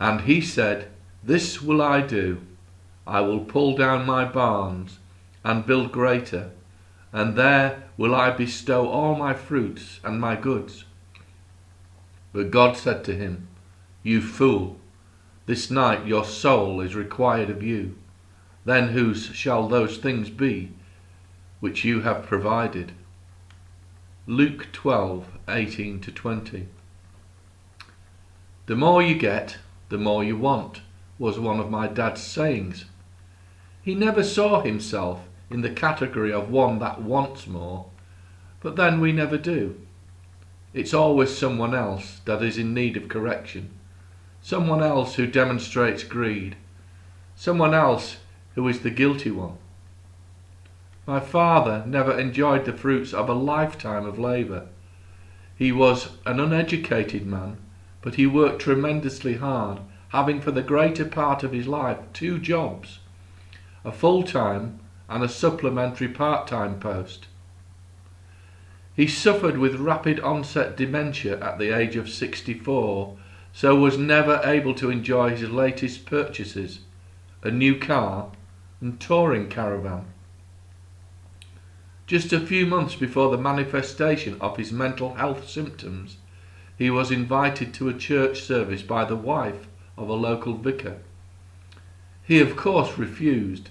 And he said, This will I do. I will pull down my barns and build greater, and there will I bestow all my fruits and my goods. But God said to him, You fool, this night your soul is required of you. Then whose shall those things be which you have provided? Luke 12:18-20. The more you get, the more you want, was one of my dad's sayings. He never saw himself in the category of one that wants more, but then we never do. It's always someone else that is in need of correction, someone else who demonstrates greed, someone else who is the guilty one. My father never enjoyed the fruits of a lifetime of labour. He was an uneducated man, but he worked tremendously hard, having for the greater part of his life 2 jobs, a full-time and a supplementary part-time post. He suffered with rapid onset dementia at the age of 64, so was never able to enjoy his latest purchases, a new car and touring caravan. Just a few months before the manifestation of his mental health symptoms, he was invited to a church service by the wife of a local vicar. He of course refused.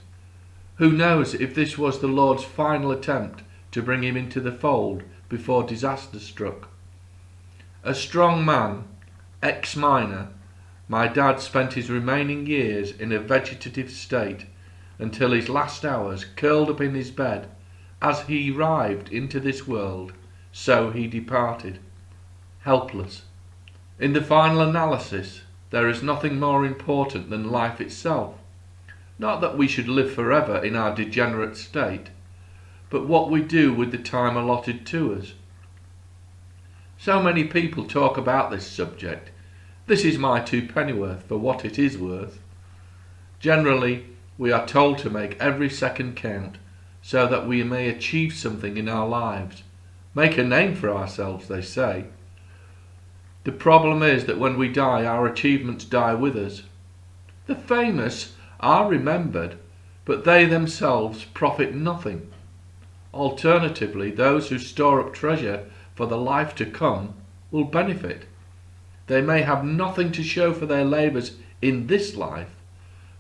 Who knows if this was the Lord's final attempt to bring him into the fold before disaster struck. A strong man, ex-miner, my dad spent his remaining years in a vegetative state until his last hours, curled up in his bed. As he arrived into this world, so he departed, helpless. In the final analysis, there is nothing more important than life itself. Not that we should live forever in our degenerate state, but what we do with the time allotted to us. So many people talk about this subject. This is my 2 pennyworth for what it is worth. Generally, we are told to make every second count, so that we may achieve something in our lives. Make a name for ourselves, they say. The problem is that when we die, our achievements die with us. The famous are remembered, but they themselves profit nothing. Alternatively, those who store up treasure for the life to come will benefit. They may have nothing to show for their labours in this life,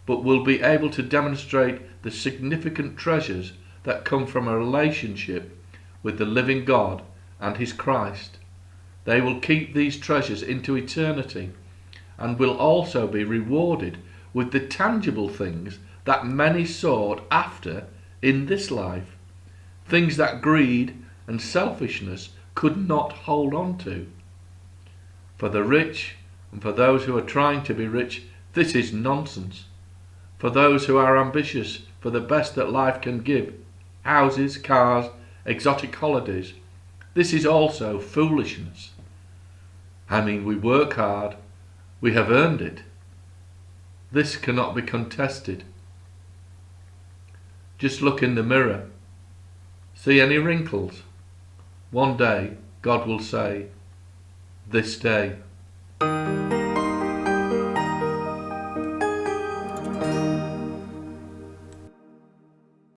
but will be able to demonstrate the significant treasures that come from a relationship with the living God and his Christ. They will keep these treasures into eternity and will also be rewarded with the tangible things that many sought after in this life, things that greed and selfishness could not hold on to. For the rich and for those who are trying to be rich, this is nonsense. For those who are ambitious for the best that life can give, houses, cars, exotic holidays, this is also foolishness. I mean, we work hard, we have earned it. This cannot be contested. Just look in the mirror. See any wrinkles? One day God will say, "This day."